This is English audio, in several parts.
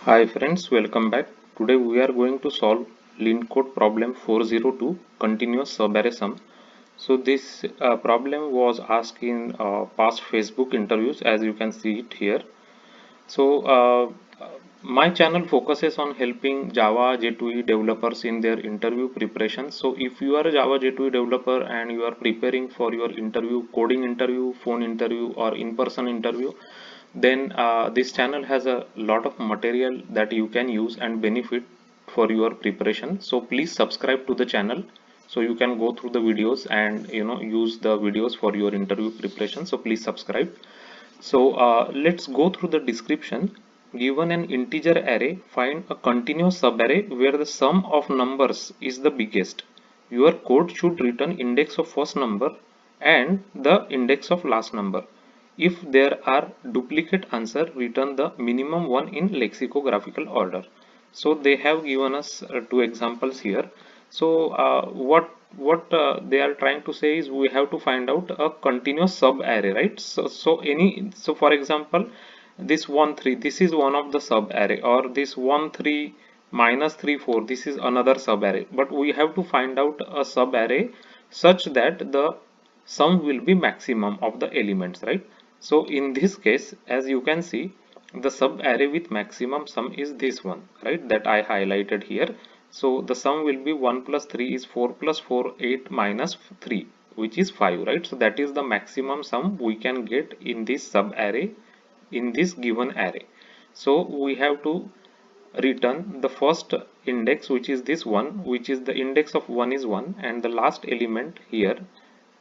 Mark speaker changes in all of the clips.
Speaker 1: Hi friends, welcome back. Today we are going to solve LeetCode problem 402 continuous subarray sum. So this problem was asked in past Facebook interviews, as you can see it here. So my channel focuses on helping Java J2E developers in their interview preparation. So if you are a Java J2E developer and you are preparing for your interview, coding interview, phone interview or in-person interview, then this channel has a lot of material that you can use and benefit for your preparation. So please subscribe to the channel so you can go through the videos and use the videos for your interview preparation. So please subscribe. So let's go through the description. Given an integer array, find a continuous subarray where the sum of numbers is the biggest. Your code should return index of first number and the index of last number. If there are duplicate answer, return the minimum one in lexicographical order. So they have given us two examples here. So what they are trying to say is we have to find out a continuous sub array, right? So for example, this 1 3, this is one of the sub array, or this 1 3 minus 3 4, this is another sub array. But we have to find out a sub array such that the sum will be maximum of the elements, right? So in this case, as you can see, the sub array with maximum sum is this one, right, that I highlighted here. So the sum will be 1 plus 3 is 4 plus 4 8 minus 3, which is 5, right? So that is the maximum sum we can get in this sub array in this given array. So we have to return the first index, which is this one, which is the index of 1 is 1, and the last element here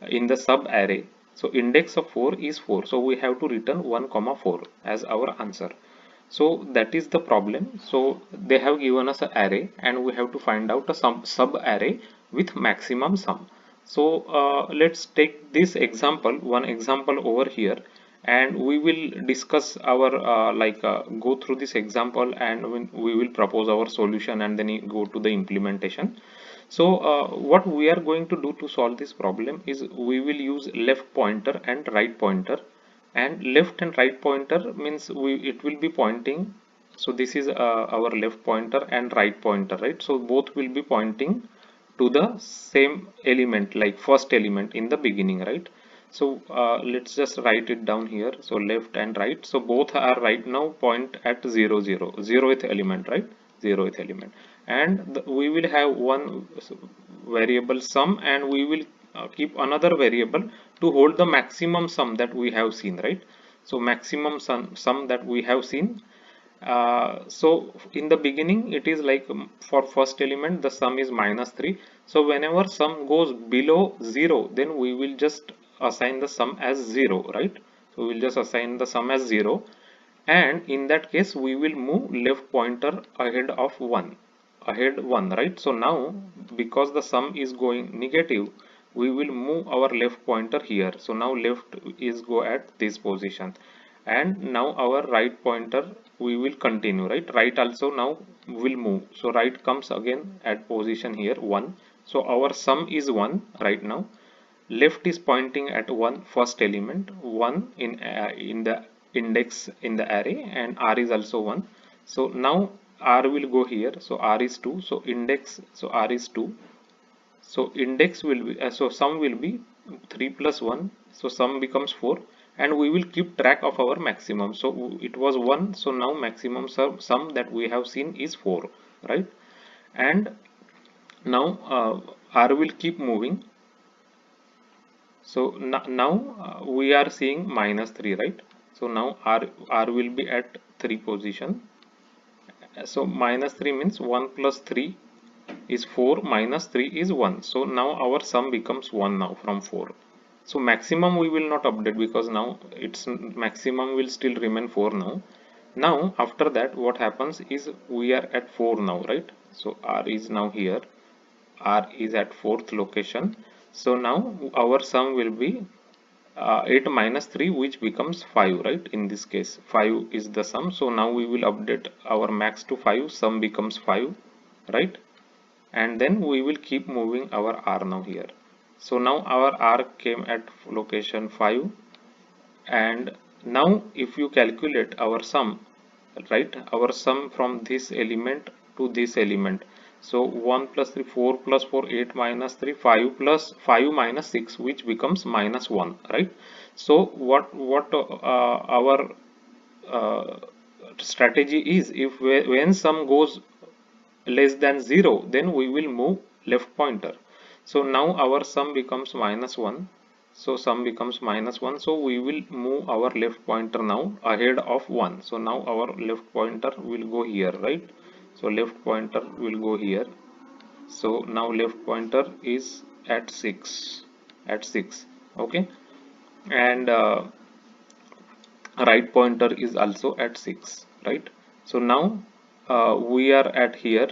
Speaker 1: in the sub array, so index of 4 is 4, so we have to return 1 comma 4 as our answer. So that is the problem. So they have given us an array and we have to find out a sub array with maximum sum. So let's take this example, one example over here, and we will discuss our go through this example, and we will propose our solution and then go to the implementation. So what we are going to do to solve this problem is we will use left pointer and right pointer. And left and right pointer means it will be pointing. So this is our left pointer and right pointer, right? So both will be pointing to the same element, like first element in the beginning, right? So let's just write it down here. So left and right, so both are right now point at 0 0, 0th element, right? 0th element. And we will have one variable sum, and we will keep another variable to hold the maximum sum that we have seen, right? So maximum sum that we have seen. So in the beginning it is like, for first element the sum is minus 3. So whenever sum goes below 0, then we will just assign the sum as 0, right? So we will just assign the sum as 0, and in that case we will move left pointer ahead of 1, ahead 1, right? So now because the sum is going negative, we will move our left pointer here. So now left is go at this position, and now our right pointer we will continue, right? Right also now will move, so right comes again at position here 1. So our sum is 1 right now. Left is pointing at 1, first element 1 in the index in the array, and r is also 1. So now r will go here, so r is 2, so index, so r is 2. So index will be so sum will be 3 plus 1, so sum becomes 4, and we will keep track of our maximum. So it was 1, so now maximum sum that we have seen is 4, right? And now r will keep moving. So now we are seeing minus 3, right? So now r will be at 3 position. So minus 3 means 1 plus 3 is 4, minus 3 is 1. So now our sum becomes 1 now from 4. So maximum we will not update because now its maximum will still remain 4 now. Now after that what happens is we are at 4 now, right? So r is now here, r is at 4th location. So now our sum will be 8 minus 3, which becomes 5, right? In this case 5 is the sum. So now we will update our max to 5, sum becomes 5, right? And then we will keep moving our r now here. So now our r came at location 5, and now if you calculate our sum, right, our sum from this element to this element. So 1 plus 3, 4 plus 4, 8 minus 3, 5 plus 5 minus 6, which becomes minus 1, right? So what our strategy is, if when sum goes less than 0, then we will move left pointer. So now our sum becomes minus 1. So sum becomes minus 1. So we will move our left pointer now ahead of 1. So now our left pointer will go here, right? So left pointer will go here. So now left pointer is at 6. At 6. Okay. And right pointer is also at 6, right? So now we are at here.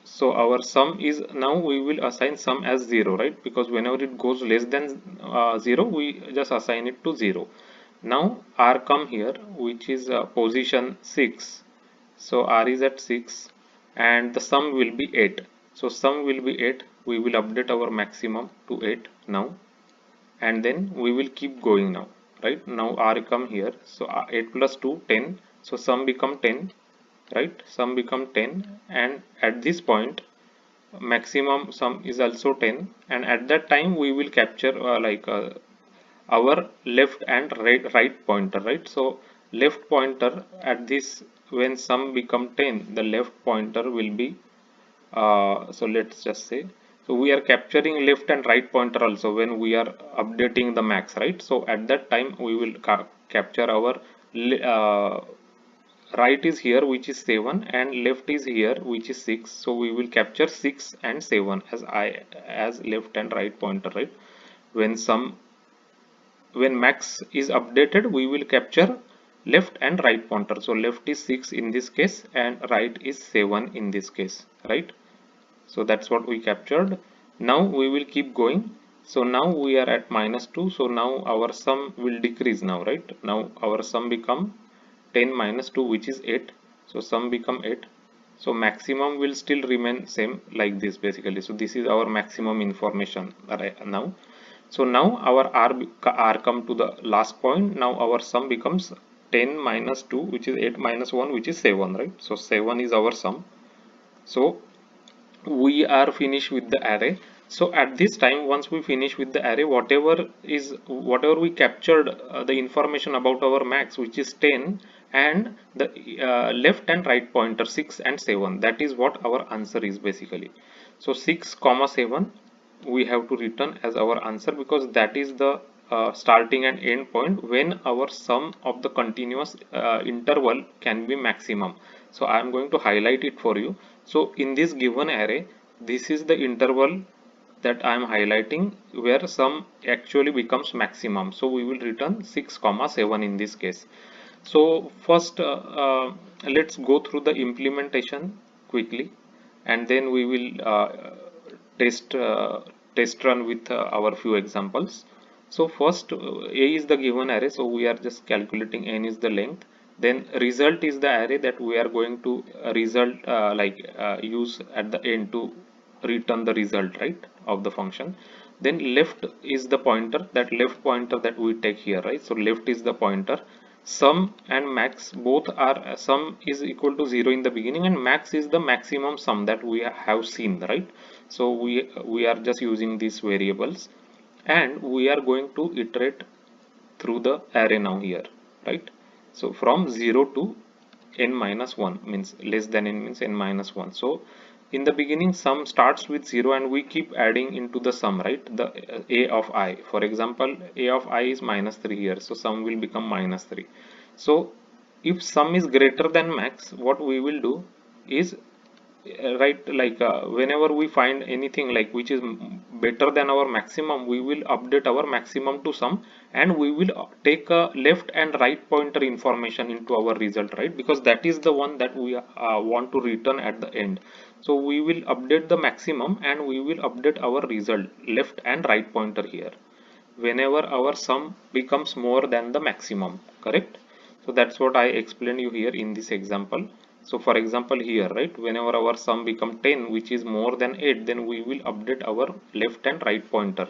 Speaker 1: So our sum is, now we will assign sum as 0, right? Because whenever it goes less than 0, we just assign it to 0. Now r come here, which is position 6. So r is at 6 and the sum will be 8. So sum will be 8. We will update our maximum to 8 now, and then we will keep going now, right? Now r come here. So 8 plus 2, 10. So sum become 10, right? Sum become 10, and at this point maximum sum is also 10, and at that time we will capture our left and right pointer, right? So left pointer at this, when sum become 10, the left pointer will be so let's just say, so we are capturing left and right pointer also when we are updating the max, right? So at that time we will capture our uh, right is here, which is 7, and left is here, which is 6. So we will capture 6 and 7 as left and right pointer, right? when some when max is updated, we will capture left and right pointer. So left is 6 in this case and right is 7 in this case, right? So that's what we captured. Now we will keep going. So now we are at minus 2. So now our sum will decrease now, right? Now our sum become 10 minus 2, which is 8. So sum become 8. So maximum will still remain same like this basically. So this is our maximum information right now. So now our r come to the last point. Now our sum becomes 10 minus 2, which is 8 minus 1, which is 7, right? So 7 is our sum. So we are finished with the array. So at this time, once we finish with the array, whatever we captured the information about our max, which is 10, and the left and right pointer 6 and 7, that is what our answer is basically. So 6 comma 7 we have to return as our answer, because that is the starting and end point when our sum of the continuous interval can be maximum. So I am going to highlight it for you. So in this given array, this is the interval that I am highlighting where sum actually becomes maximum. So we will return 6 comma 7 in this case. So first let's go through the implementation quickly, and then we will test test run with our few examples. So first a is the given array, so we are just calculating n is the length. Then result is the array that we are going to use at the end to return the result, right, of the function. Then left is the pointer, that left pointer that we take here, right? So left is the pointer. Sum and max both are, sum is equal to 0 in the beginning and max is the maximum sum that we have seen, right? So we are just using these variables, and we are going to iterate through the array now here, right? So from 0 to n minus 1, means less than n means n minus 1. So in the beginning sum starts with 0 and we keep adding into the sum, right? The a of I, for example, a of I is minus 3 here, so sum will become minus 3. So if sum is greater than max, what we will do is whenever we find anything like which is better than our maximum, we will update our maximum to sum, and we will take a left and right pointer information into our result, right? Because that is the one that we want to return at the end. So we will update the maximum and we will update our result left and right pointer here whenever our sum becomes more than the maximum, correct? So that's what I explained you here in this example. So for example here, right, whenever our sum become 10, which is more than 8, then we will update our left and right pointer.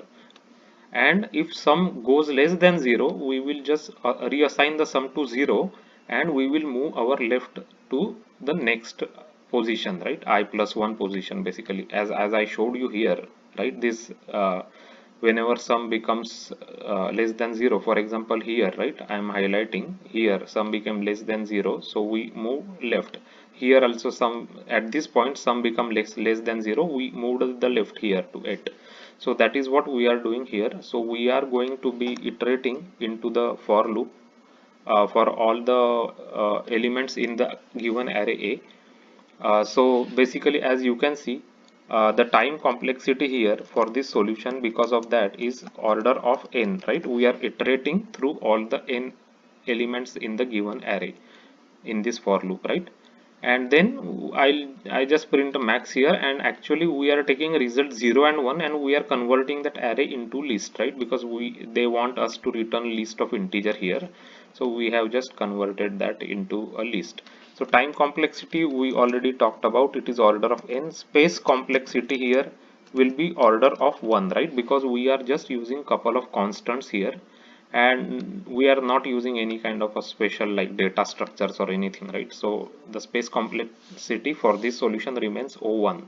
Speaker 1: And if sum goes less than 0, we will just reassign the sum to 0, and we will move our left to the next position, right? I plus 1 position, basically, as I showed you here, right? This whenever sum becomes less than 0, for example here, right, I am highlighting here sum became less than 0, so we move left. Here also some at this point sum become less than 0, we moved the left here to 8. So that is what we are doing here. So we are going to be iterating into the for loop for all the elements in the given array A. So basically, as you can see, the time complexity here for this solution, because of that, is order of n, right? We are iterating through all the n elements in the given array in this for loop, right? And then I just print a max here, and actually we are taking result 0 and 1, and we are converting that array into list, right? Because they want us to return list of integer here, so we have just converted that into a list. So time complexity we already talked about, it is order of n. Space complexity here will be order of 1, right? Because we are just using couple of constants here, and we are not using any kind of a special like data structures or anything, right? So the space complexity for this solution remains O1.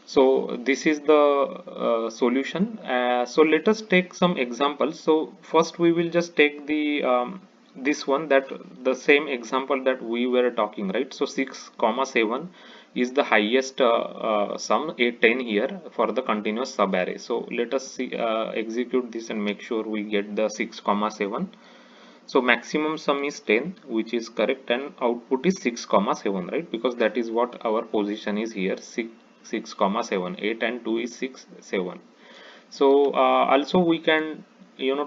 Speaker 1: So this is the solution. So let us take some examples. So first we will just take the this one, that the same example that we were talking, right? So 6 comma 7 is the highest sum, a 10 here for the continuous sub array. So let us see, execute this and make sure we get the 6 comma 7. So maximum sum is 10, which is correct, and output is 6 comma 7, right? Because that is what our position is here, 6 comma 7. 8 and 2 is 6 7. So also we can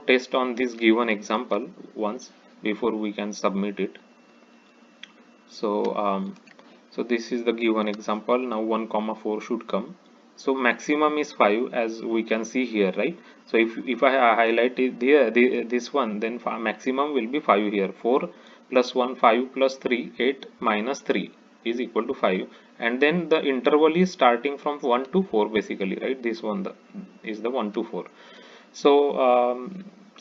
Speaker 1: test on this given example once before we can submit it. So so this is the given example. Now 1 comma 4 should come. So maximum is 5, as we can see here, right? So if I highlight it here, this one, then maximum will be 5 here. 4 plus 1, 5 plus 3, 8 minus 3 is equal to 5. And then the interval is starting from 1 to 4, basically, right? This one is the 1 to 4. So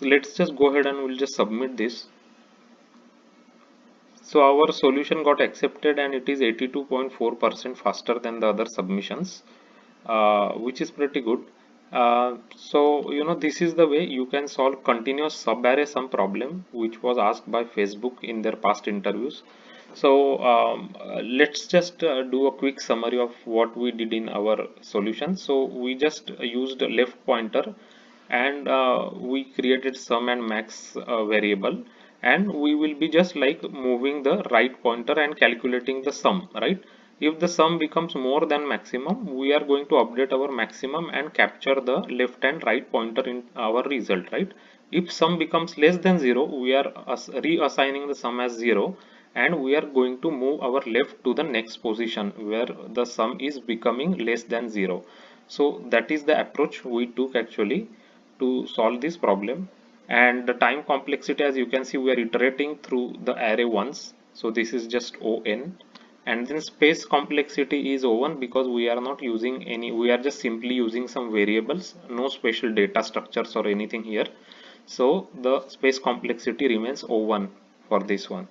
Speaker 1: let's just go ahead and we'll just submit this. So our solution got accepted, and it is 82.4% faster than the other submissions, which is pretty good. So this is the way you can solve continuous subarray sum problem, which was asked by Facebook in their past interviews. So let's just do a quick summary of what we did in our solution. So we just used a left pointer, and we created sum and max variable, and we will be just like moving the right pointer and calculating the sum, right? If the sum becomes more than maximum, we are going to update our maximum and capture the left and right pointer in our result, right? If sum becomes less than 0, we are reassigning the sum as 0, and we are going to move our left to the next position where the sum is becoming less than 0. So that is the approach we took actually to solve this problem. And the time complexity, as you can see, we are iterating through the array once, so this is just on. And then space complexity is O1, because we are not using any, we are just simply using some variables, no special data structures or anything here. So the space complexity remains O1 for this one.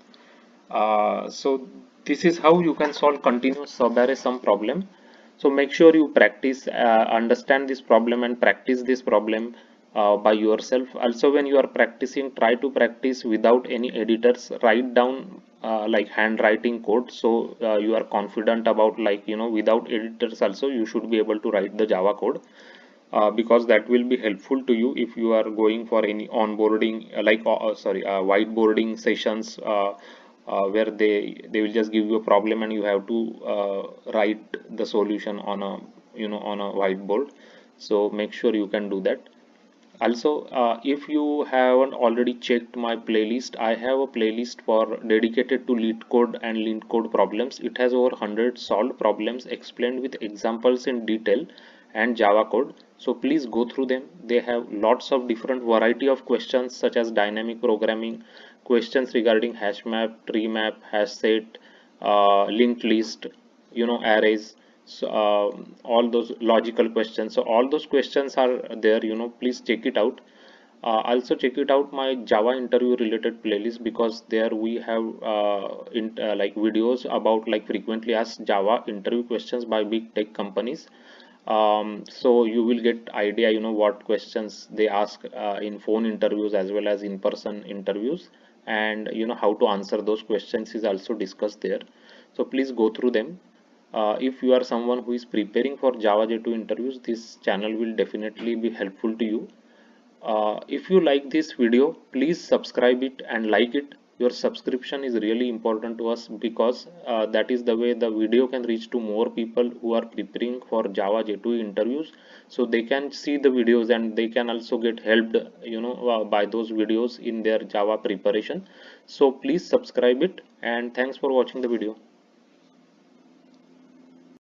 Speaker 1: So this is how you can solve continuous subarray sum problem. So make sure you practice, understand this problem and practice this problem by yourself. Also, when you are practicing, try to practice without any editors. Write down like handwriting code, so you are confident about, like, without editors also you should be able to write the Java code. Because that will be helpful to you if you are going for any onboarding, whiteboarding sessions, where they will just give you a problem and you have to write the solution on a on a whiteboard. So make sure you can do that. Also, if you haven't already checked my playlist, I have a playlist for dedicated to LeetCode and LeetCode problems. It has over 100 solved problems explained with examples in detail and Java code. So please go through them. They have lots of different variety of questions, such as dynamic programming, questions regarding hash map, tree map, hash set, linked list, arrays. So all those logical questions, so all those questions are there, please check it out. Also check it out my Java interview related playlist, because there we have like videos about like frequently asked Java interview questions by big tech companies. So you will get idea, what questions they ask in phone interviews as well as in person interviews, and how to answer those questions is also discussed there. So please go through them. If you are someone who is preparing for Java J2 interviews, this channel will definitely be helpful to you. If you like this video, please subscribe it and like it. Your subscription is really important to us, because that is the way the video can reach to more people who are preparing for Java J2 interviews, so they can see the videos and they can also get helped, by those videos in their Java preparation. So please subscribe it, and thanks for watching the video.